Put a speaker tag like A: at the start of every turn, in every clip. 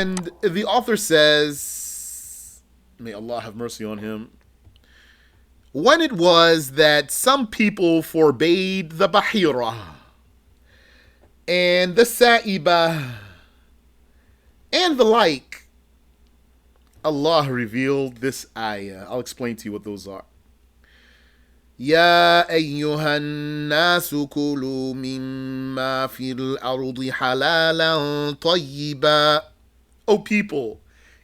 A: And the author says, may Allah have mercy on him, when it was that some people forbade the bahira and the sa'iba and the like, Allah revealed this ayah. I'll explain to you what those are. يا أيها الناس كلوا مما في الأرض حلالا طيبا. O people,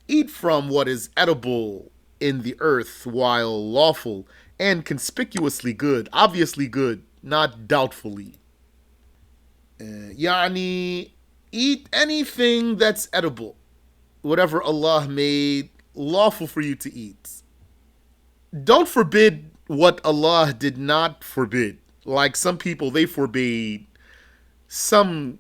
A: eat from what is edible in the earth while lawful and conspicuously good, obviously good, not doubtfully. Yani, eat anything that's edible, whatever Allah made lawful for you to eat. Don't forbid what Allah did not forbid. Like some people, they forbade some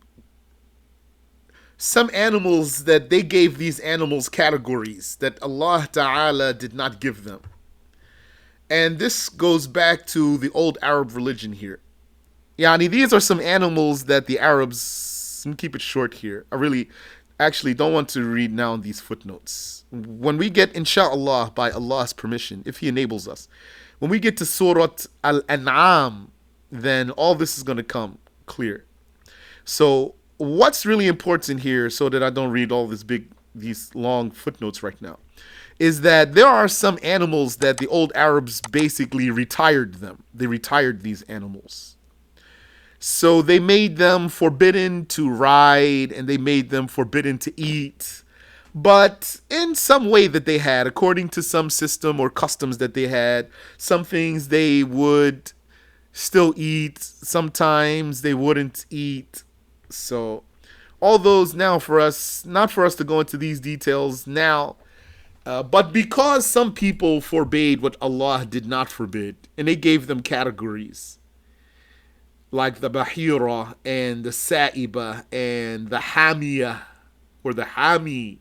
A: animals that they gave these animals categories that Allah Ta'ala did not give them. And this goes back to the old Arab religion here. Yani, these are some animals that the Arabs, let me keep it short here. I really actually don't want to read now these footnotes. When we get, inshallah, by Allah's permission, if He enables us, when we get to Surat Al-An'am, then all this is going to come clear. So what's really important here, so that I don't read all these long footnotes right now, is that there are some animals that the old Arabs basically retired them. They retired these animals. So they made them forbidden to ride and they made them forbidden to eat. But in some way that they had, according to some system or customs that they had, some things they would still eat, sometimes they wouldn't eat. So all those now for us, not for us to go into these details now, but because some people forbade what Allah did not forbid, and they gave them categories, like the bahira and the sa'iba and the hamiyah or the hami,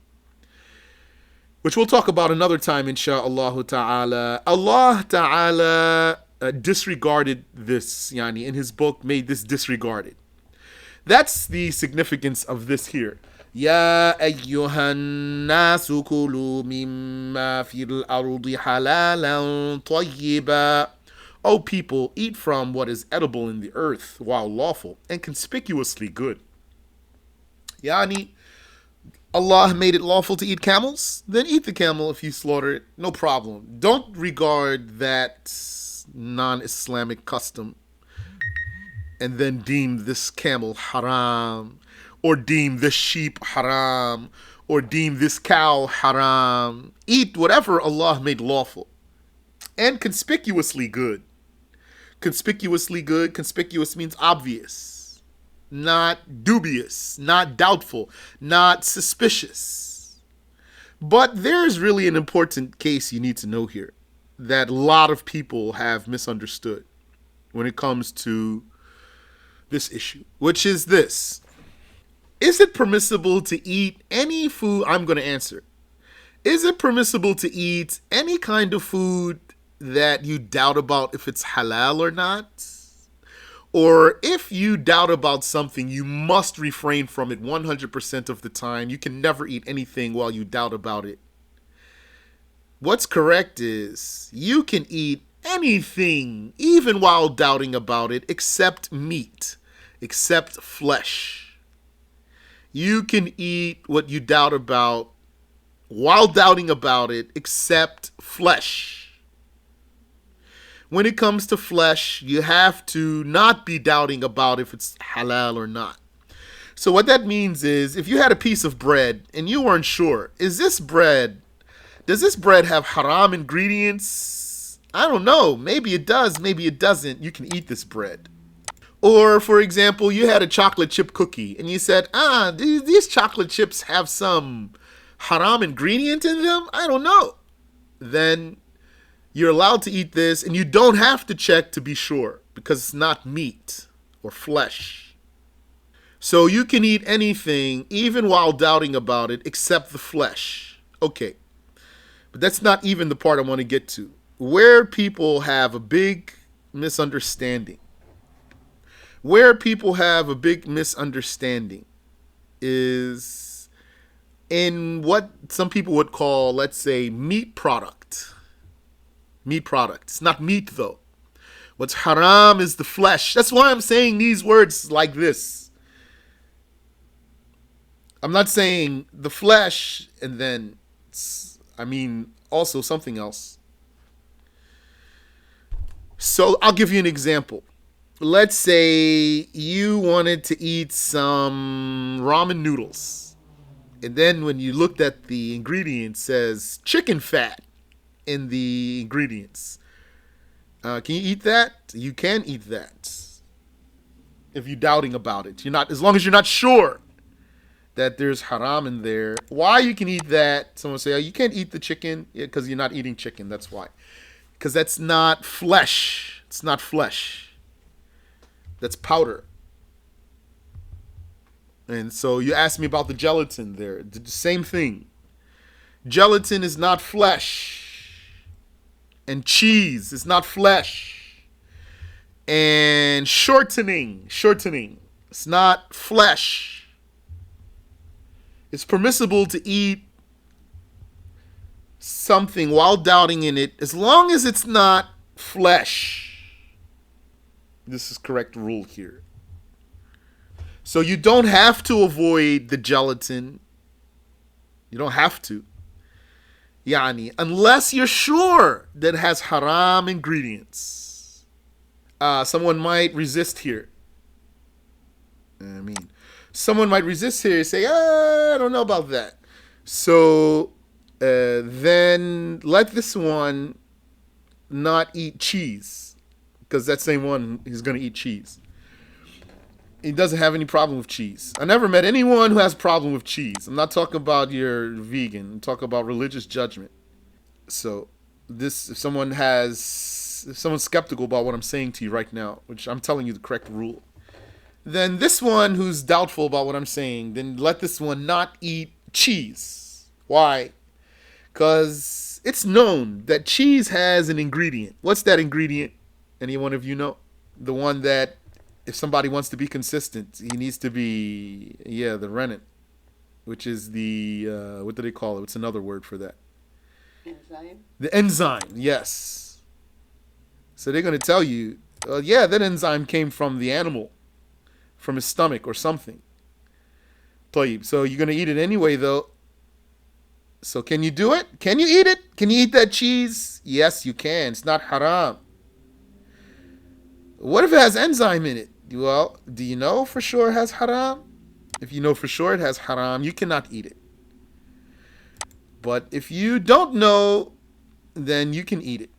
A: which we'll talk about another time, insha'Allah ta'ala. Allah ta'ala disregarded this, yani in His book made this disregarded. That's the significance of this here. يا أيها الناس كلوا مما في الأرض حلالا طيبا. O people, eat from what is edible in the earth while lawful and conspicuously good. Yani, Allah made it lawful to eat camels, then eat the camel if you slaughter it, no problem. Don't regard that non-Islamic custom and then deem this camel haram, or deem this sheep haram, or deem this cow haram. Eat whatever Allah made lawful and conspicuously good. Conspicuously good, conspicuous means obvious, not dubious, not doubtful, not suspicious. But there's really an important case you need to know here that a lot of people have misunderstood when it comes to this issue, which is this. Is it permissible to eat any food? I'm going to answer. Is it permissible to eat any kind of food that you doubt about if it's halal or not? Or if you doubt about something, you must refrain from it 100% of the time. You can never eat anything while you doubt about it. What's correct is you can eat anything, even while doubting about it, except meat, except flesh. You can eat what you doubt about while doubting about it, except flesh. When it comes to flesh, you have to not be doubting about if it's halal or not. So what that means is, if you had a piece of bread and you weren't sure, does this bread have haram ingredients? I don't know. Maybe it does, maybe it doesn't. You can eat this bread. Or, for example, you had a chocolate chip cookie and you said, these chocolate chips have some haram ingredient in them? I don't know. Then you're allowed to eat this, and you don't have to check to be sure because it's not meat or flesh. So you can eat anything even while doubting about it except the flesh. Okay, but that's not even the part I want to get to. Where people have a big misunderstanding. Where people have a big misunderstanding is in what some people would call, let's say, meat product. Meat product. It's not meat though. What's haram is the flesh. That's why I'm saying these words like this. I'm not saying the flesh and then, I mean, also something else. So I'll give you an example. Let's say you wanted to eat some ramen noodles. And then when you looked at the ingredients, it says chicken fat in the ingredients. Can you eat that? You can eat that. If you're doubting about it. You're not, as long as you're not sure that there's haram in there. Why you can eat that? Someone say, oh, you can't eat the chicken because you're not eating chicken. That's why. Because that's not flesh. It's not flesh. That's powder. And so you asked me about the gelatin there. The same thing. Gelatin is not flesh. And cheese is not flesh. And shortening. It's not flesh. It's permissible to eat something while doubting in it as long as it's not flesh. This is correct rule here. So you don't have to avoid the gelatin. You don't have to. Yani, unless you're sure that it has haram ingredients. Someone might resist here. Someone might resist here and say, I don't know about that. So then let this one not eat cheese, because that same one is going to eat cheese. He doesn't have any problem with cheese. I never met anyone who has a problem with cheese. I'm not talking about you're vegan. I'm talking about religious judgment. So if someone's skeptical about what I'm saying to you right now, which I'm telling you the correct rule, then this one who's doubtful about what I'm saying, then let this one not eat cheese. Why? Because it's known that cheese has an ingredient. What's that ingredient? Any one of you know? The one that if somebody wants to be consistent, he needs to be, the rennet, which is the, what do they call it? What's another word for that?
B: Enzyme?
A: The enzyme, yes. So they're going to tell you, that enzyme came from the animal, from his stomach or something. So you're going to eat it anyway, though. So can you do it? Can you eat it? Can you eat that cheese? Yes, you can. It's not haram. What if it has enzyme in it? Well, do you know for sure it has haram? If you know for sure it has haram, you cannot eat it. But if you don't know, then you can eat it.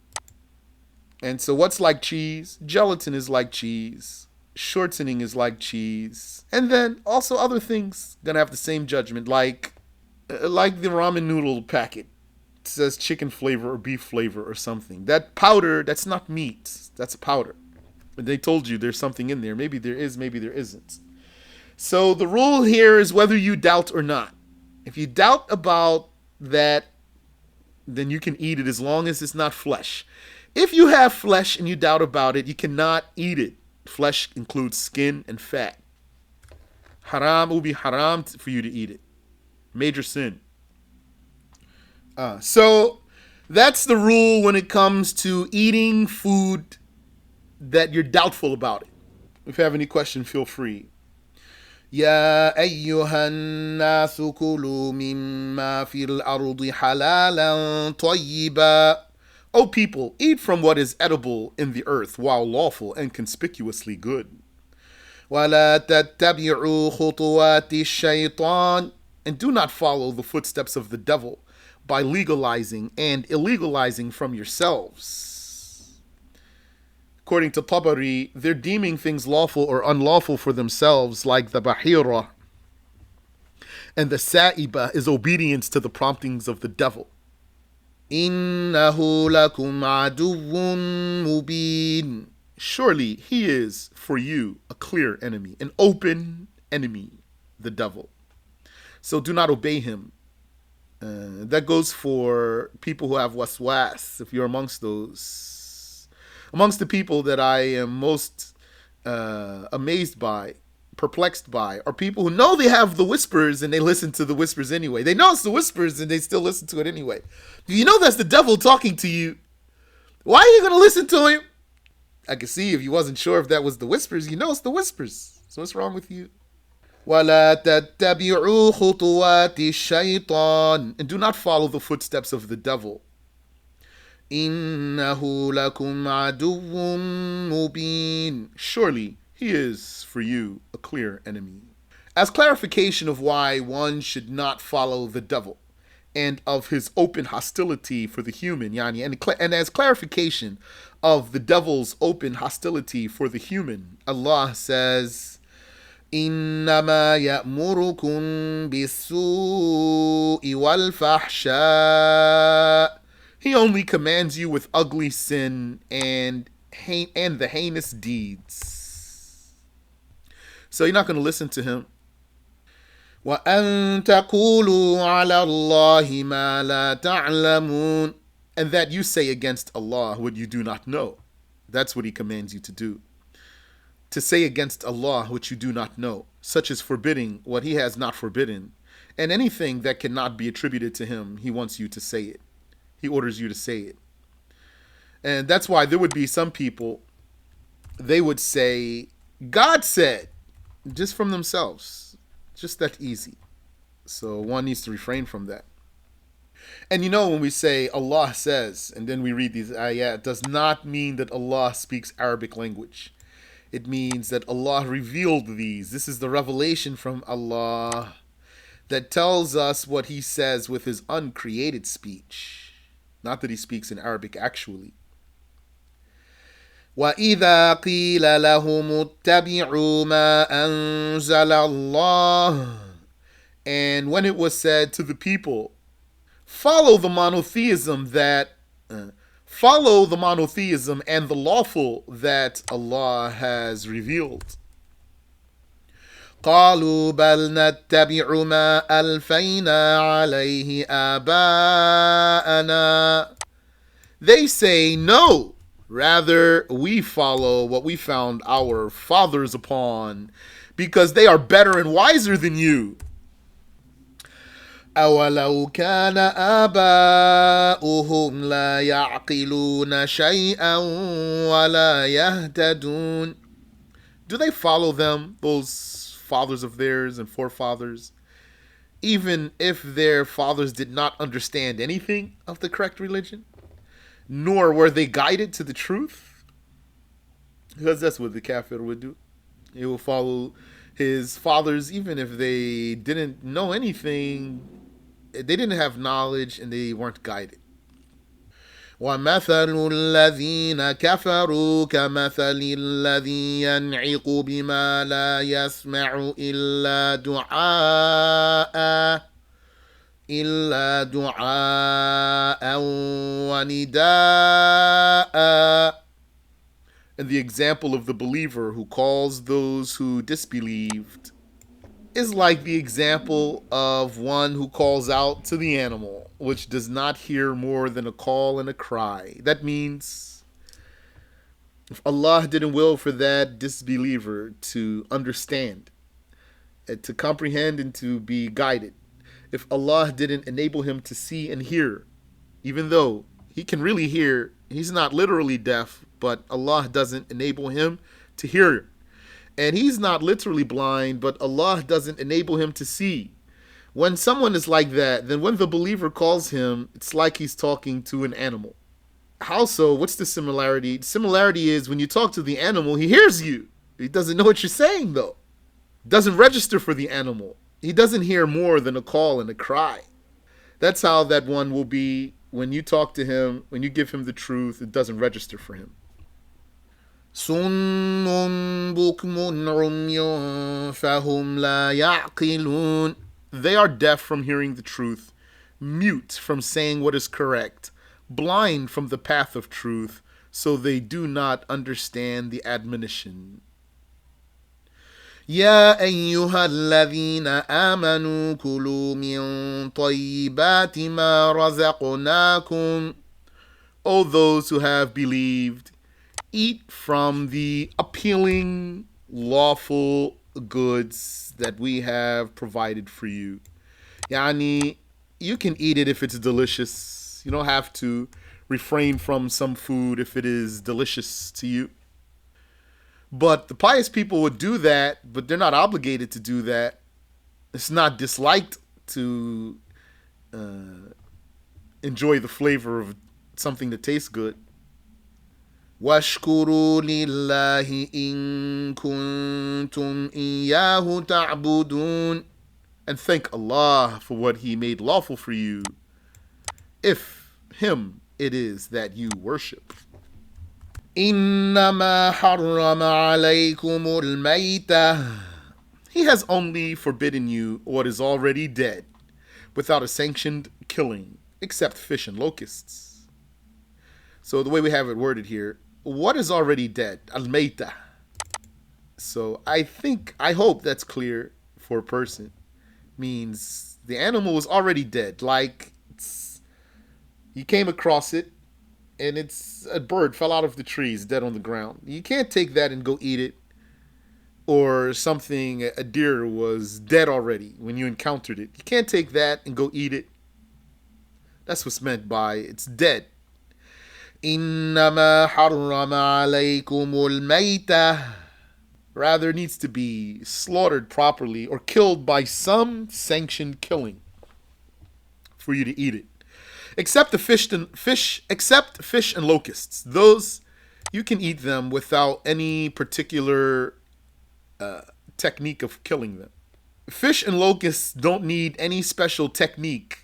A: And so what's like cheese? Gelatin is like cheese. Shortening is like cheese. And then also other things gonna have the same judgment, like the ramen noodle packet. It says chicken flavor or beef flavor or something. That powder, that's not meat. That's a powder. They told you there's something in there. Maybe there is, maybe there isn't. So the rule here is whether you doubt or not. If you doubt about that, then you can eat it as long as it's not flesh. If you have flesh and you doubt about it, you cannot eat it. Flesh includes skin and fat. Haram will be haram for you to eat it. Major sin. So that's the rule when it comes to eating food that you're doubtful about it. If you have any question, feel free. يا أيها الناس كلوا مما في الأرض حلالا طيبا. O people, eat from what is edible in the earth while lawful and conspicuously good. ولا تتبعوا خطوات الشيطان. And do not follow the footsteps of the devil by legalizing and illegalizing from yourselves. According to Tabari, they're deeming things lawful or unlawful for themselves, like the bahira. And the sa'iba is obedience to the promptings of the devil. إِنَّهُ لَكُمْ عَدُوٌّ مُبِينٌ. Surely he is for you a clear enemy, an open enemy, the devil. So do not obey him. That goes for people who have waswas, if you're amongst those. Amongst the people that I am most amazed by, perplexed by are people who know they have the whispers and they listen to the whispers anyway. They know it's the whispers and they still listen to it anyway. You know that's the devil talking to you. Why are you going to listen to him? I can see if you wasn't sure if that was the whispers, you know it's the whispers. So what's wrong with you? وَلَا تَتَّبِعُوا خُطُوَاتِ الشَّيْطَانِ And do not follow the footsteps of the devil. إِنَّهُ لَكُمْ عَدُوٌّ مُبِينٌ Surely he is for you a clear enemy. As clarification of why one should not follow the devil and of his open hostility for the human, and as clarification of the devil's open hostility for the human, Allah says, إِنَّمَا يَأْمُرُكُمْ بِالسُّوءِ وَالْفَحْشَاءِ He only commands you with ugly sin and the heinous deeds. So you're not going to listen to him. وَأَن تَقُولُوا عَلَى اللَّهِ مَا لَا تَعْلَمُونَ And that you say against Allah what you do not know. That's what he commands you to do. To say against Allah what you do not know, such as forbidding what he has not forbidden, and anything that cannot be attributed to him, he wants you to say it. He orders you to say it. And that's why there would be some people, they would say, God said, just from themselves. Just that easy. So one needs to refrain from that. And when we say Allah says, and then we read these ayat, it does not mean that Allah speaks Arabic language. It means that Allah revealed these. This is the revelation from Allah that tells us what he says with his uncreated speech. Not that he speaks in Arabic actually. وَإِذَا قِيلَ لَهُمُ اتَّبِعُوا مَا أَنزَلَ اللَّهُ And when it was said to the people, follow the monotheism and the lawful that Allah has revealed. قَالُوا بَلْ نَتَّبِعُ مَا أَلْفَيْنَا عَلَيْهِ آبَاءَنَا They say, no, rather we follow what we found our fathers upon, because they are better and wiser than you. أَوَلَوْ كَانَ آبَاؤُهُمْ لَا يَعْقِلُونَ شَيْئًا وَلَا يَهْتَدُونَ Do they follow them, those fathers of theirs and forefathers, even if their fathers did not understand anything of the correct religion, nor were they guided to the truth? Because that's what the kafir would do. He will follow his fathers even if they didn't know anything, they didn't have knowledge, and they weren't guided. وَمَثَلُ الَّذِينَ كَفَرُوا كَمَثَلِ الَّذِي يَنْعِقُ بِمَا لَا يَسْمَعُ إِلَّا دُعَاءً وَنِدَاءً And the example of the believer who calls those who disbelieved is like the example of one who calls out to the animal, which does not hear more than a call and a cry. That means if Allah didn't will for that disbeliever to understand, and to comprehend and to be guided, if Allah didn't enable him to see and hear, even though he can really hear, he's not literally deaf, but Allah doesn't enable him to hear. And he's not literally blind, but Allah doesn't enable him to see. When someone is like that, then when the believer calls him, it's like he's talking to an animal. How so? What's the similarity? The similarity is when you talk to the animal, he hears you. He doesn't know what you're saying, though. Doesn't register for the animal. He doesn't hear more than a call and a cry. That's how that one will be when you talk to him, when you give him the truth, it doesn't register for him. صُمٌّ بُكْمٌ عُمْيٌ فَهُمْ لَا يَعْقِلُونَ They are deaf from hearing the truth, mute from saying what is correct, blind from the path of truth, so they do not understand the admonition. يَا أَيُّهَا الَّذِينَ آمَنُوا كُلُوا مِن طَيِّبَاتِ مَا رَزَقْنَاكُمْ O those who have believed, eat from the appealing, lawful goods that we have provided for you. Yani, you can eat it if it's delicious. You don't have to refrain from some food if it is delicious to you. But the pious people would do that, but they're not obligated to do that. It's not disliked to enjoy the flavor of something that tastes good. وَاشْكُرُوا لِلَّهِ إِن كُنتُمْ إِيَّاهُ تَعْبُدُونَ. And thank Allah for what He made lawful for you, if Him it is that you worship. إِنَّمَا حَرَّمَ عَلَيْكُمُ الْمَيْتَةَ. He has only forbidden you what is already dead, without a sanctioned killing, except fish and locusts. So the way we have it worded here, what is already dead? Al-Mayta. So I hope that's clear for a person. Means the animal was already dead. Like, you came across it, and it's a bird fell out of the trees, dead on the ground. You can't take that and go eat it. Or something, a deer was dead already when you encountered it. You can't take that and go eat it. That's what's meant by it's dead. إِنَّمَا حَرَّمَ عَلَيْكُمُ الْمَيْتَةَ. Rather, it needs to be slaughtered properly or killed by some sanctioned killing for you to eat it. Except except fish and locusts. Those, you can eat them without any particular technique of killing them. Fish and locusts don't need any special technique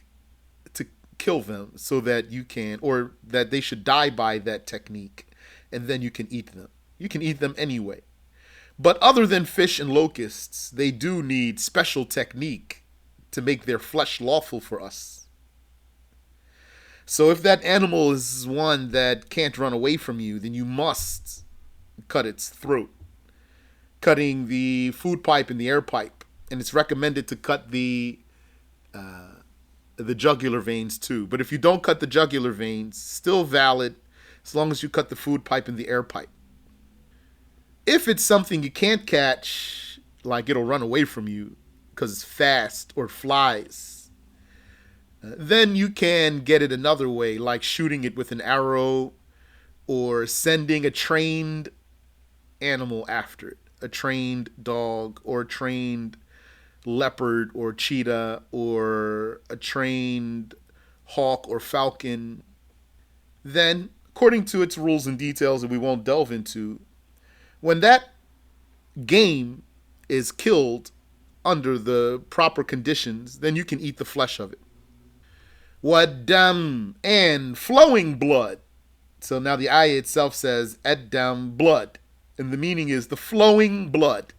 A: to kill them so that you can, or that they should die by that technique, and then you can eat them. You can eat them anyway. But other than fish and locusts, they do need special technique to make their flesh lawful for us. So if that animal is one that can't run away from you, then you must cut its throat, cutting the food pipe and the air pipe. And it's recommended to cut the jugular veins too. But if you don't cut the jugular veins, still valid as long as you cut the food pipe and the air pipe. If it's something you can't catch, like it'll run away from you because it's fast or flies, then you can get it another way, like shooting it with an arrow or sending a trained animal after it. A trained dog or a trained leopard or cheetah or a trained hawk or falcon. Then, according to its rules and details that we won't delve into, when that game is killed under the proper conditions, then you can eat the flesh of it. Waddam, and flowing blood. So now the ayah itself says addam, blood. And the meaning is the flowing blood.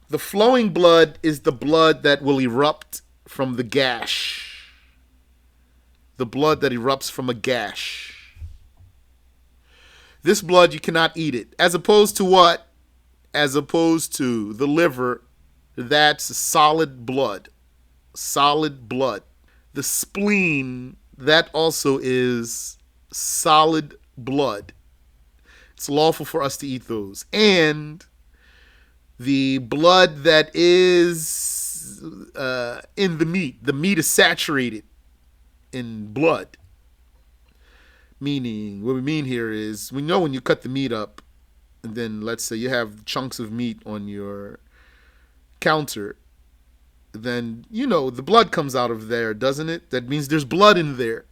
A: The flowing blood is the blood that will erupt from the gash. The blood that erupts from a gash. This blood, you cannot eat it. As opposed to what? As opposed to the liver, that's solid blood. Solid blood. The spleen, that also is solid blood. It's lawful for us to eat those. And the blood that is in the meat is saturated in blood. Meaning, what we mean here is, we know when you cut the meat up, and then let's say you have chunks of meat on your counter, then you know the blood comes out of there, doesn't it? That means there's blood in there.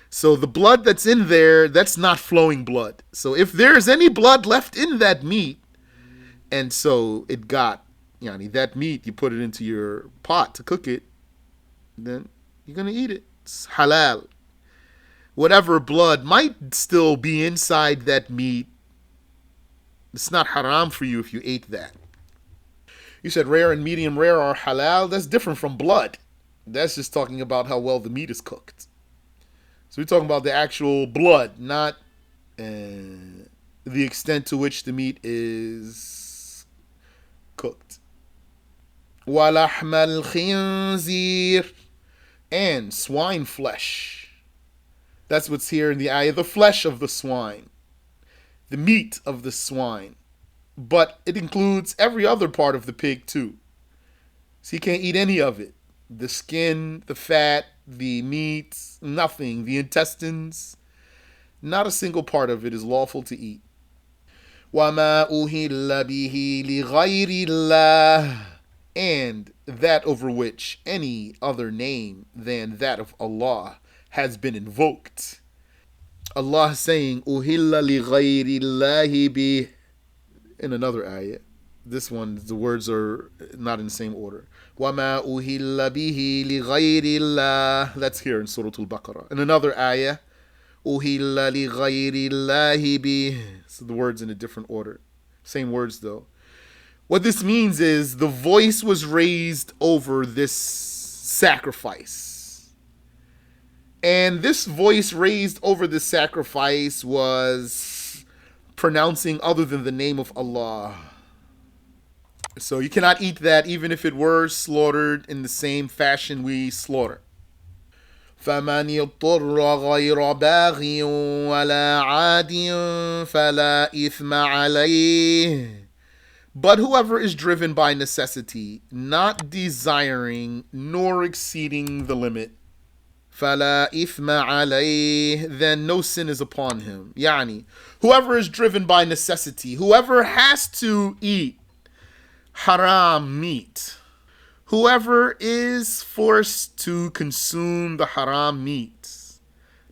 A: So the blood that's in there, that's not flowing blood. So if there's any blood left in that meat, and so it got, that meat, you put it into your pot to cook it, then you're going to eat it. It's halal. Whatever blood might still be inside that meat, it's not haram for you if you ate that. You said rare and medium rare are halal. That's different from blood. That's just talking about how well the meat is cooked. So we're talking about the actual blood, not the extent to which the meat is cooked. وَلَحْمَ الْخِنْزِيرِ, and swine flesh. That's what's here in the ayah. The flesh of the swine. The meat of the swine. but it includes every other part of the pig too. So he can't eat any of it. The skin, the fat, the meat, nothing. The intestines, not a single part of it is lawful to eat. وَمَا أُهِلَّ بِهِ لِغَيْرِ اللَّهِ, and that over which any other name than that of Allah has been invoked. Allah saying, أُهِلَّ لِغَيْرِ اللَّهِ بِهِ in another ayah. This one, the words are not in the same order. وَمَا أُهِلَّ بِهِ لِغَيْرِ اللَّهِ. That's here in Surat Al-Baqarah. In another ayah, أُهِلَّ لِغَيْرِ اللَّهِ بِهِ. So the words in a different order. Same words though. What this means is the voice was raised over this sacrifice. And this voice raised over the sacrifice was pronouncing other than the name of Allah. So you cannot eat that even if it were slaughtered in the same fashion we slaughter. فَمَنِ اضْطُرَّ غَيْرَ بَاغٍ وَلَا عَادٍ فَلَا إِثْمَ عَلَيْهِ. But whoever is driven by necessity, not desiring nor exceeding the limit, فَلَا إِثْمَ عَلَيْهِ, then no sin is upon him. Yani, whoever is driven by necessity, whoever has to eat haram meat, whoever is forced to consume the haram meat,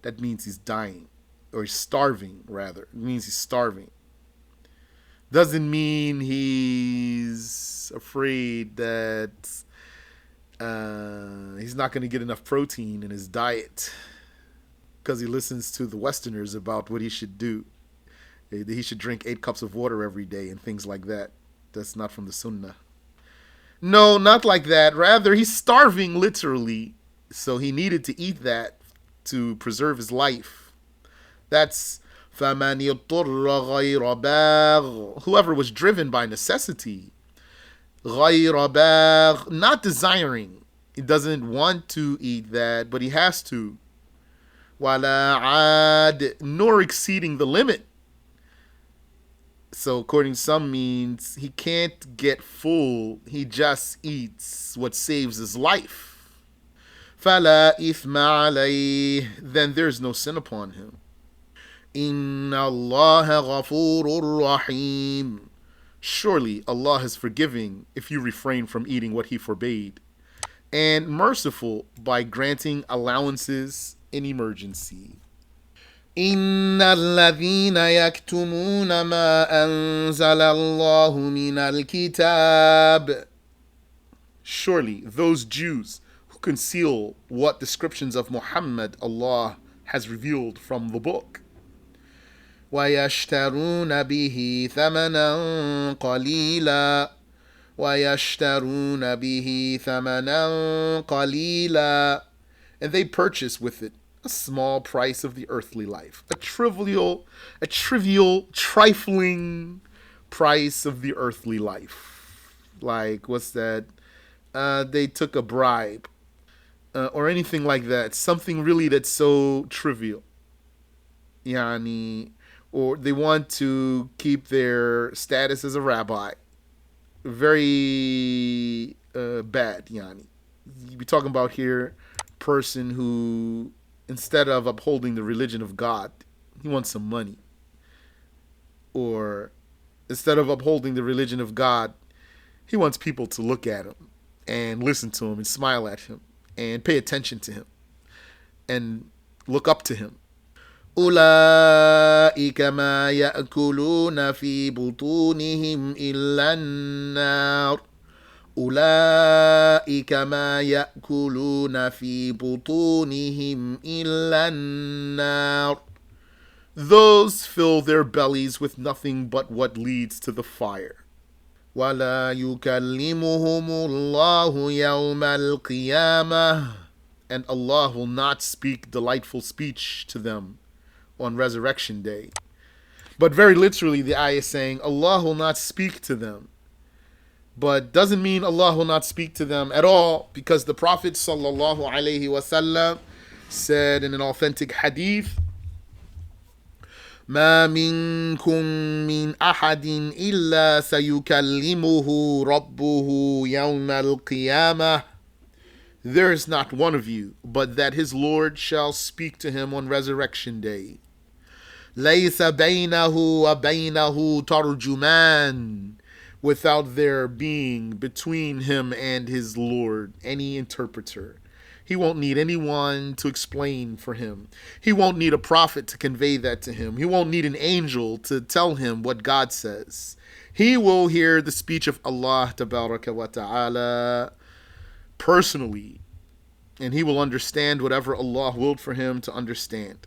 A: that means he's dying, or he's starving rather. It means he's starving. Doesn't mean he's afraid that he's not going to get enough protein in his diet because he listens to the Westerners about what he should do. He should drink 8 cups of water every day and things like that. That's not from the Sunnah. No, not like that. Rather, he's starving literally. So he needed to eat that to preserve his life. That's فَمَنِ اضْطُرَّ غَيْرَ بَاغٍ. Whoever was driven by necessity. غَيْرَ بَاغٍ, not desiring. He doesn't want to eat that, but he has to. وَلَا عَادٍ, nor exceeding the limit. So according to some means, he can't get full. He just eats what saves his life. فَلَا إِثْمَ عَلَيْهِ, then there's no sin upon him. إِنَّ اللَّهَ غَفُورٌ رَحِيمٌ. Surely Allah is forgiving if you refrain from eating what he forbade, and merciful by granting allowances in emergency. إن الذين يكتمون ما أنزل الله من الكتاب. Surely those Jews who conceal what descriptions of Muhammad Allah has revealed from the book. ويشترون به ثمنا قليلا. ويشترون به ثمنا قليلا. And they purchase with it a small price of the earthly life, a trivial, trifling price of the earthly life. Like, what's that? They took a bribe, or anything like that. Something really that's so trivial. Yani, or they want to keep their status as a rabbi. Very bad, yani. We're talking about here person who, instead of upholding the religion of God, he wants some money. Or instead of upholding the religion of God, he wants people to look at him and listen to him and smile at him and pay attention to him and look up to him. أولئك ما يأكلون في بطونهم إلا النار. أولئك ما يأكلون في بطونهم إلا النار. Those fill their bellies with nothing but what leads to the fire. ولا يكلمهم الله يوم القيامة. And Allah will not speak delightful speech to them on resurrection day. But very literally the ayah is saying Allah will not speak to them. But doesn't mean Allah will not speak to them at all, because the Prophet sallallahu alaihi wasallam said in an authentic hadith, ما منكم من أحد إلا سيكلمه ربه يوم القيامة. There is not one of you, but that his Lord shall speak to him on resurrection day. ليس بينه وبينه ترجمان, without there being between him and his Lord any interpreter. He won't need anyone to explain for him. He won't need a prophet to convey that to him. He won't need an angel to tell him what God says. He will hear the speech of Allah tabaraka wa ta'ala personally, and he will understand whatever Allah willed for him to understand.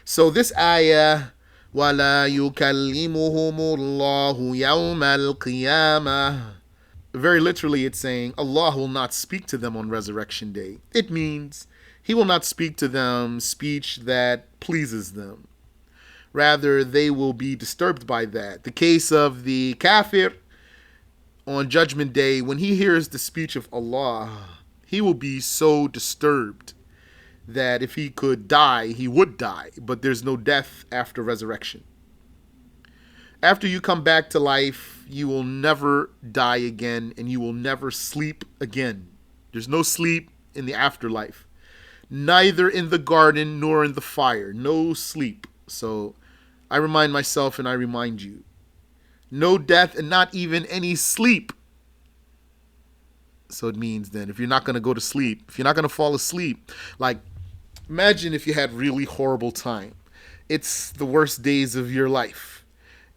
A: So this ayah, وَلَا يُكَلِّمُهُمُ اللَّهُ يَوْمَ الْقِيَامَةِ, very literally it's saying Allah will not speak to them on resurrection day. It means he will not speak to them speech that pleases them. Rather, they will be disturbed by that. The case of the kafir on judgment day, when he hears the speech of Allah, he will be so disturbed that if he could die, he would die. But there's no death after resurrection. After you come back to life, you will never die again, and you will never sleep again. There's no sleep in the afterlife. Neither in the garden nor in the fire. No sleep. So I remind myself and I remind you. No death and not even any sleep. So it means then if you're not going to go to sleep, if you're not going to fall asleep, like imagine if you had really horrible time. It's the worst days of your life.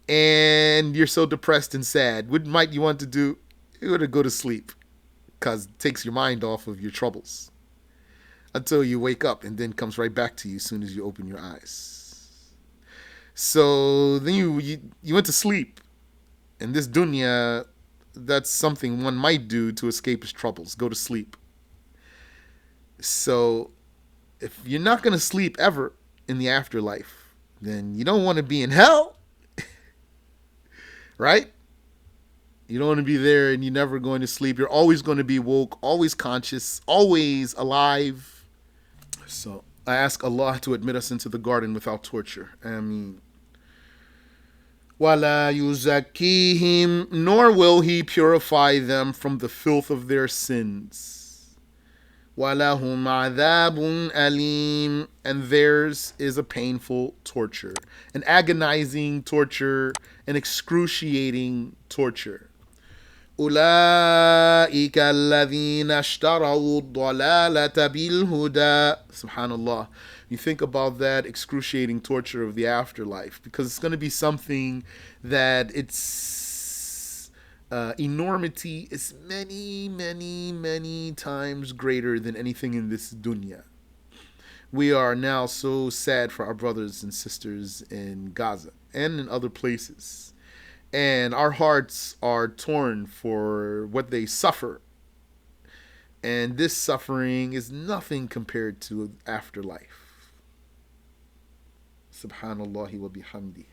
A: And you're so depressed and sad. What might you want to do? You want to go to sleep, because it takes your mind off of your troubles until you wake up, and then comes right back to you as soon as you open your eyes. So then you went to sleep. In this dunya, that's something one might do to escape his troubles. Go to sleep. So if you're not going to sleep ever in the afterlife, then you don't want to be in hell. Right? You don't want to be there and you're never going to sleep. You're always going to be woke, always conscious, always alive. So I ask Allah to admit us into the garden without torture. Ameen. وَلَا يُزَكِّيهِمْ, nor will he purify them from the filth of their sins. وَلَهُمْ عَذَابٌ أَلِيمٌ, and theirs is a painful torture, an agonizing torture, an excruciating torture. أُولَٰئِكَ الَّذِينَ اشْتَرَوُا الضَّلَالَةَ بِالْهُدَىٰ. Subhanallah. You think about that excruciating torture of the afterlife, because it's going to be something that its enormity is many, many, many times greater than anything in this dunya. We are now so sad for our brothers and sisters in Gaza and in other places. And our hearts are torn for what they suffer. And this suffering is nothing compared to afterlife. Subhanallah wa bihamdi.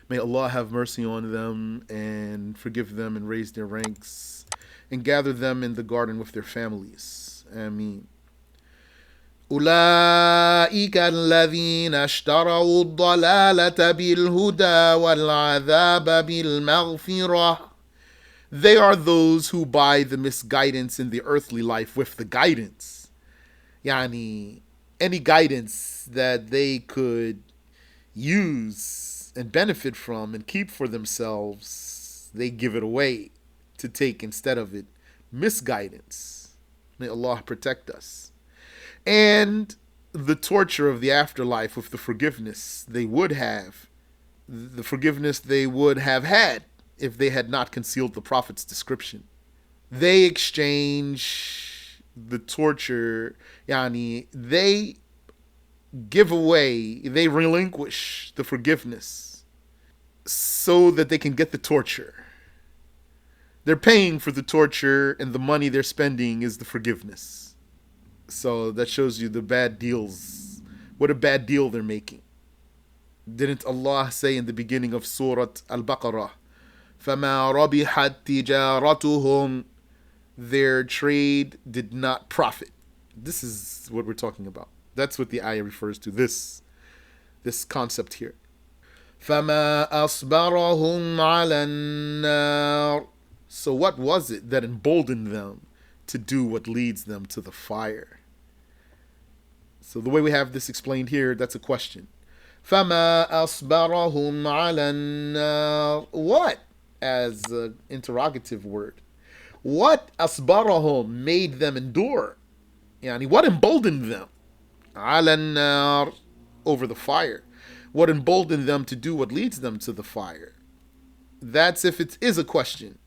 A: May Allah have mercy on them and forgive them and raise their ranks and gather them in the garden with their families. Ameen. أولئك الذين اشتروا الضلالة بالهدى والعذاب بالمغفرة. They are those who buy the misguidance in the earthly life with the guidance. Yani, any guidance that they could use and benefit from and keep for themselves, they give it away to take instead of it misguidance. May Allah protect us. And the torture of the afterlife with the forgiveness they would have, the forgiveness they would have had if they had not concealed the Prophet's description. They exchange the torture, yani they give away, they relinquish the forgiveness so that they can get the torture. They're paying for the torture, and the money they're spending is the forgiveness. So that shows you the bad deals. What a bad deal they're making. Didn't Allah say in the beginning of Surat Al-Baqarah, فَمَا رَبِحَتْ تِجَارَتُهُمْ, their trade did not profit. This is what we're talking about. That's what the ayah refers to. This. this concept here. فَمَا أَصْبَرَهُمْ عَلَى النَّارِ. So what was it that emboldened them to do what leads them to the fire? So the way we have this explained here, that's a question. فَمَا أَصْبَرَهُمْ عَلَى النَّارِ. What? As an interrogative word. What أصبرهم made them endure? Yani what emboldened them? على النار, over the fire. What emboldened them to do what leads them to the fire? That's if it is a question.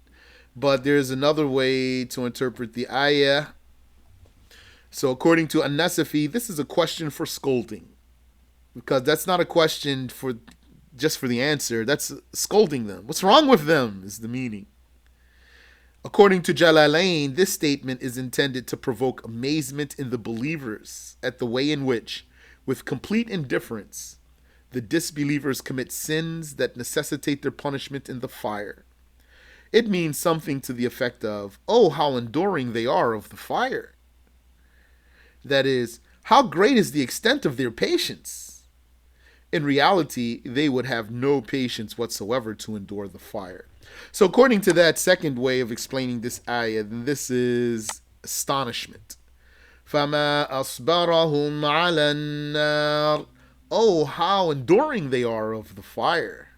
A: But there's another way to interpret the ayah. So according to An-Nasafi, this is a question for scolding. Because that's not a question for just for the answer. That's scolding them. What's wrong with them is the meaning. According to Jalalain, this statement is intended to provoke amazement in the believers at the way in which, with complete indifference, the disbelievers commit sins that necessitate their punishment in the fire. It means something to the effect of, oh, how enduring they are of the fire. That is, how great is the extent of their patience. In reality, they would have no patience whatsoever to endure the fire. So according to that second way of explaining this ayah, then this is astonishment. فَمَا أَصْبَرَهُمْ عَلَى النَّارِ. Oh, how enduring they are of the fire.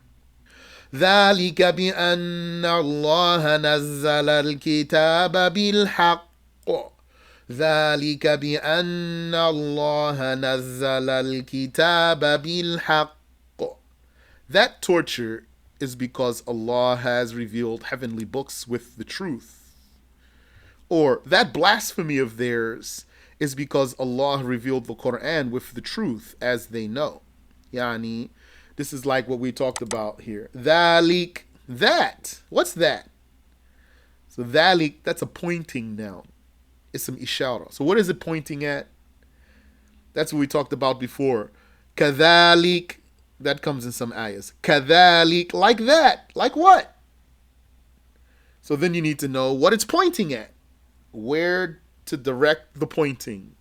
A: ذَلِكَ بِأَنَّ اللَّهَ نَزَّلَ الْكِتَابَ بِالْحَقِّ. ذَلِكَ بِأَنَّ اللَّهَ نَزَّلَ الْكِتَابَ بِالْحَقِّ. That torture is because Allah has revealed heavenly books with the truth. Or that blasphemy of theirs is because Allah revealed the Quran with the truth as they know. Yani, this is like what we talked about here. Dhalik, that. What's that? So dhalik, that's a pointing noun. It's some ishara. So what is it pointing at? That's what we talked about before. Kadhalik. That comes in some ayahs. Kadhalik, like that. Like what? So then you need to know what it's pointing at. Where to direct the pointing.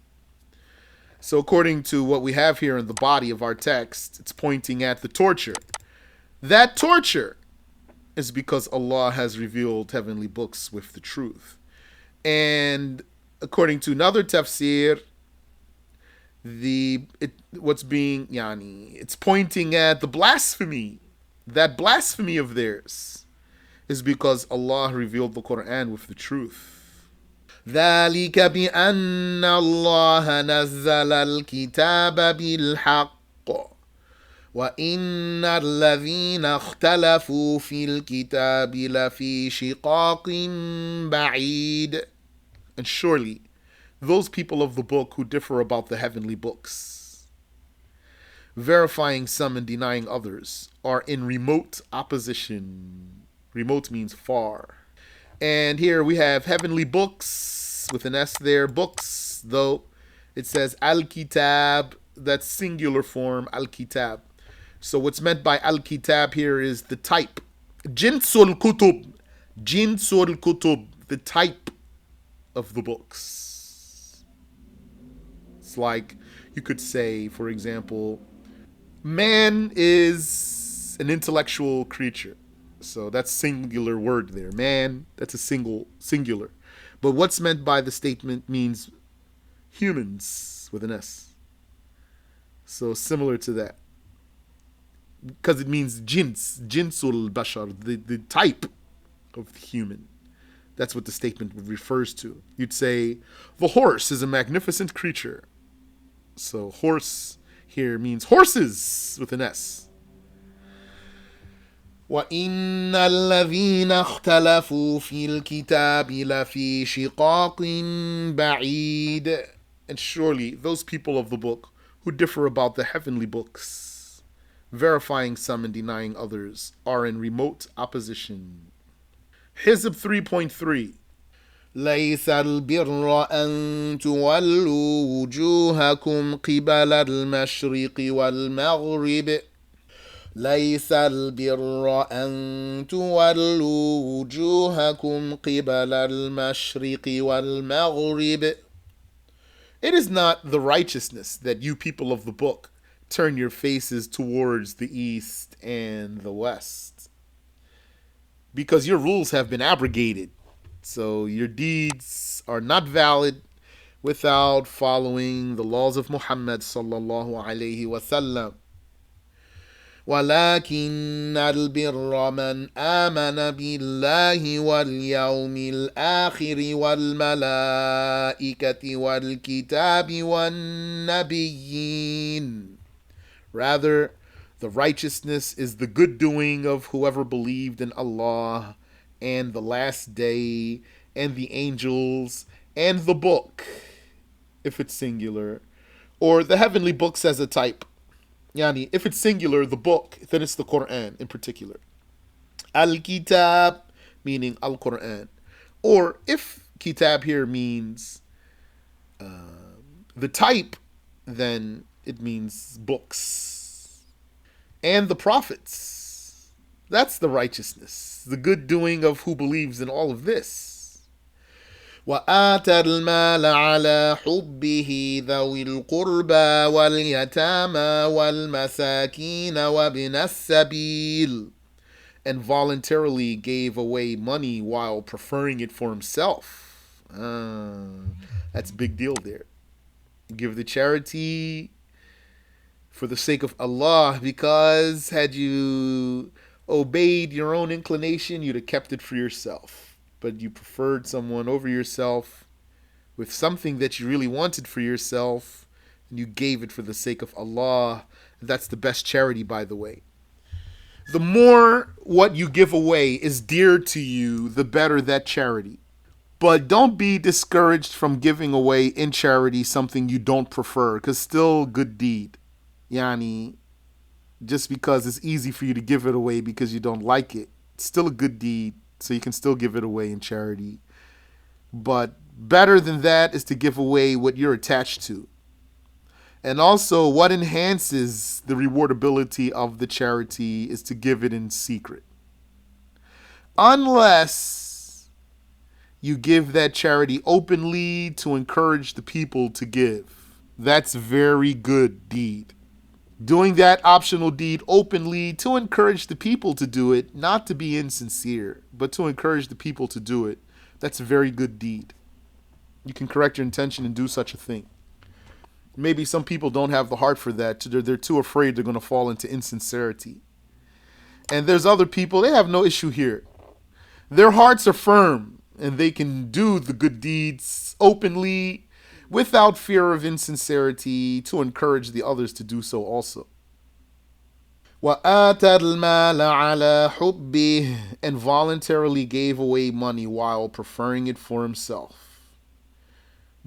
A: So according to what we have here in the body of our text, it's pointing at the torture. That torture is because Allah has revealed heavenly books with the truth. And according to another tafsir, it's pointing at the blasphemy. That blasphemy of theirs is because Allah revealed the Quran with the truth. ذَلِكَ بِأَنَّ اللَّهَ نَزَّلَ الْكِتَابَ بِالْحَقِّ وَإِنَّ الَّذِينَ اخْتَلَفُوا فِي الْكِتَابِ لَفِي شِقَاقٍ بَعِيدٍ. And surely those people of the book who differ about the heavenly books, verifying some and denying others, are in remote opposition. Remote means far. And here we have heavenly books, with an S there, books, though it says Al-Kitab, that's singular form, Al-Kitab. So what's meant by Al-Kitab here is the type. Jinsul Kutub, Jinsul Kutub, the type of the books. It's like you could say, for example, man is an intellectual creature. So that's singular word there. Man, that's a singular. But what's meant by the statement means humans with an S. So similar to that. Because it means jinsul bashar, the type of the human. That's what the statement refers to. You'd say, the horse is a magnificent creature. So horse here means horses with an S. وَإِنَّ الَّذِينَ اخْتَلَفُوا فِي الْكِتَابِ لَفِي شِقَاقٍ بَعِيدٍ. And surely those people of the book who differ about the heavenly books, verifying some and denying others, are in remote opposition. Hizb 3.3. ليس البر أن تولوا وجوهكم قبل المشرق والمغرب. ليس البر أن تولوا وجوهكم قبل المشرق والمغرب. It is not the righteousness that you people of the book turn your faces towards the east and the west, because your rules have been abrogated. So your deeds are not valid without following the laws of Muhammad sallallahu alayhi wasallam. ولكن البر من آمن بالله واليوم الآخر والملائكة والكتاب والنبيين. Rather, the righteousness is the good doing of whoever believed in Allah and the last day and the angels and the book, if it's singular, or the heavenly books as a type. Yani, if it's singular, the book, then it's the Quran in particular. Al-Kitab, meaning Al-Quran. Or if Kitab here means the type, then it means books. And the prophets. That's the righteousness, the good doing of who believes in all of this. وآتى المال على حبه ذوي القربى واليتامى والمساكين وابن السبيل, and voluntarily gave away money while preferring it for himself. That's a big deal there. Give the charity for the sake of Allah, because had you obeyed your own inclination, you'd have kept it for yourself. But you preferred someone over yourself with something that you really wanted for yourself, and you gave it for the sake of Allah. That's the best charity, by the way. The more what you give away is dear to you, the better that charity. But don't be discouraged from giving away in charity something you don't prefer, because still good deed. Yani, just because it's easy for you to give it away because you don't like it, it's still a good deed. So you can still give it away in charity. But better than that is to give away what you're attached to. And also, what enhances the rewardability of the charity is to give it in secret. Unless you give that charity openly to encourage the people to give. That's very good deed. Doing that optional deed openly to encourage the people to do it, not to be insincere, but to encourage the people to do it, that's a very good deed. You can correct your intention and do such a thing. Maybe some people don't have the heart for that. They're too afraid they're going to fall into insincerity. And there's other people, they have no issue here. Their hearts are firm, and they can do the good deeds openly, without fear of insincerity, to encourage the others to do so also. وَآتَى الْمَالَ عَلَى حُبِّهِ, and voluntarily gave away money while preferring it for himself.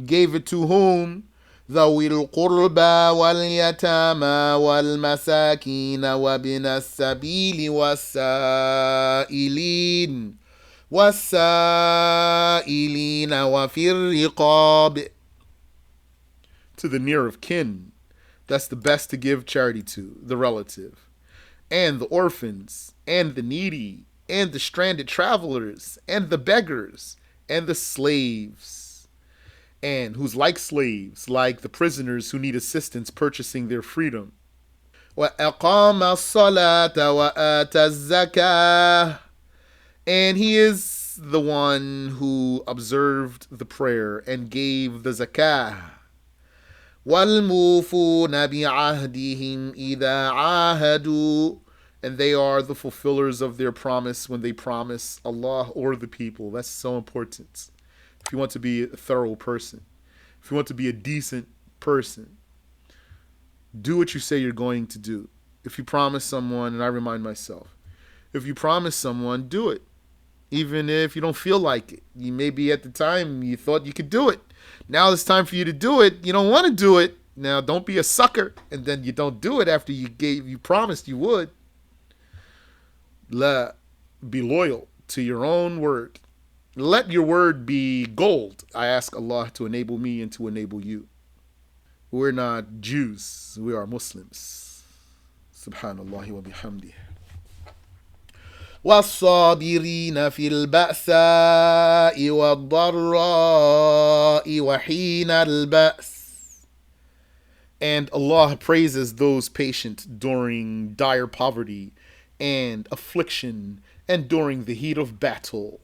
A: Gave it to whom? ذَوِي الْقُرْبَى وَالْيَتَامَى وَالْمَسَاكِينَ وَابْنَ السَّبِيلِ وَالسَّائِلِينَ وَفِي الرِّقَابِ, to the near of kin. That's the best to give charity to, the relative. And the orphans, and the needy, and the stranded travelers, and the beggars, and the slaves. And who's like slaves, like the prisoners who need assistance purchasing their freedom. وَأَقَامَ الصَّلَاةَ وَآتَى الزَّكَاةَ, and he is the one who observed the prayer and gave the zakah. وَالْمُوفُونَ بِعَهْدِهِمْ إِذَا عَاهَدُوا, and they are the fulfillers of their promise when they promise Allah or the people. That's so important. If you want to be a thorough person, if you want to be a decent person, do what you say you're going to do. If you promise someone, and I remind myself, if you promise someone, do it. Even if you don't feel like it. You maybe at the time you thought you could do it. Now it's time for you to do it. You don't want to do it. Now don't be a sucker and then you don't do it after you promised you would. Be loyal to your own word. Let your word be gold. I ask Allah to enable me and to enable you. We're not Jews. We are Muslims. Subhanallah wa bihamdih. وَالصَّابِرِينَ فِي الْبَأْسَاءِ وَالضَّرَّاءِ وَحِينَ الْبَأْسِ, And Allah praises those patient during dire poverty and affliction and during the heat of battle.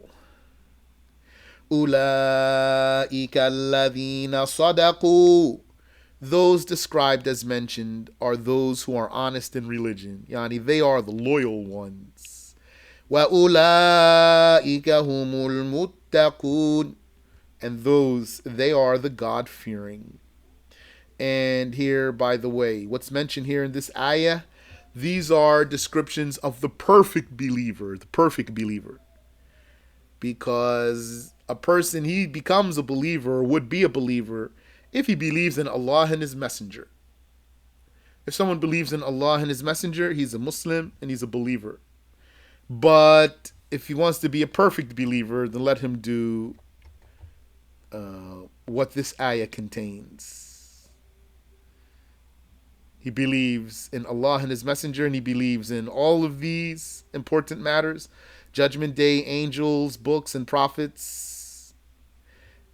A: أولئك الذين صدقوا. Those described as mentioned are those who are honest in religion. Yani, they are the loyal ones. وَأُولَئِكَ هُمُ الْمُتَّقُونَ. And those, they are the God-fearing. And here, by the way, what's mentioned here in this ayah, these are descriptions of the perfect believer, the perfect believer. Because a person, he becomes a believer or would be a believer if he believes in Allah and His Messenger. If someone believes in Allah and His Messenger, he's a Muslim and he's a believer. But if he wants to be a perfect believer, then let him do what this ayah contains. He believes in Allah and His Messenger, and he believes in all of these important matters: Judgment Day, angels, books, and prophets.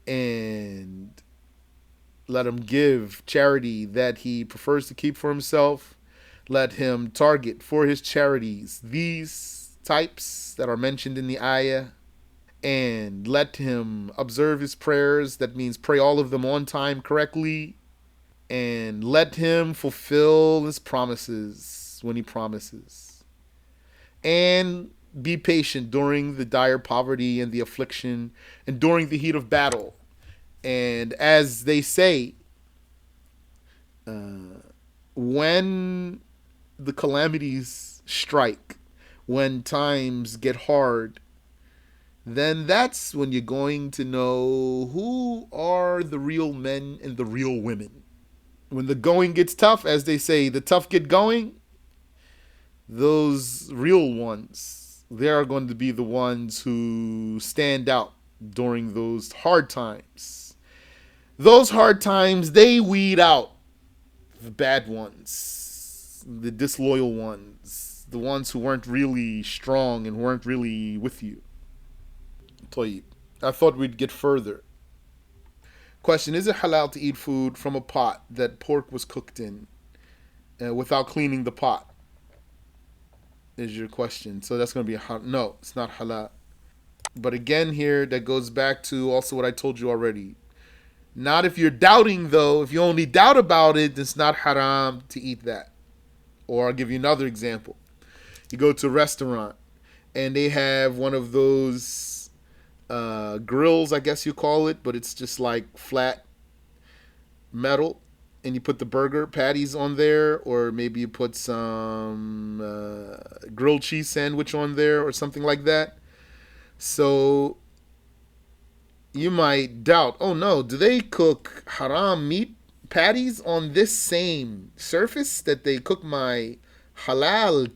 A: And let him give charity that he prefers to keep for himself. Let him target for his charities these types that are mentioned in the ayah. And let him observe his prayers. That means pray all of them on time correctly. And let him fulfill his promises when he promises. And be patient during the dire poverty and the affliction and during the heat of battle. And as they say, when the calamities strike, when times get hard, then that's when you're going to know who are the real men and the real women. When the going gets tough, as they say, the tough get going, those real ones, they are going to be the ones who stand out during those hard times. Those hard times, they weed out the bad ones, the disloyal ones, the ones who weren't really strong and weren't really with you. طيب. I thought we'd get further. Question: is it halal to eat food from a pot that pork was cooked in without cleaning the pot? Is your question. So that's going to be no, it's not halal. But again, here, that goes back to also what I told you already. Not if you're doubting, though. If you only doubt about it, it's not haram to eat that. Or I'll give you another example. You go to a restaurant and they have one of those grills, I guess you call it, but it's just like flat metal. And you put the burger patties on there, or maybe you put some grilled cheese sandwich on there, or something like that. So you might doubt, oh no, do they cook haram meat patties on this same surface that they cook my halal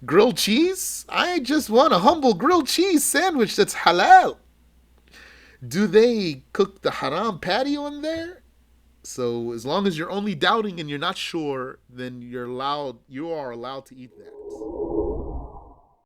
A: grilled cheese? I just want a humble grilled cheese sandwich that's halal. Do they cook the haram patty on there? So as long as you're only doubting and you're not sure, then you are allowed to eat that.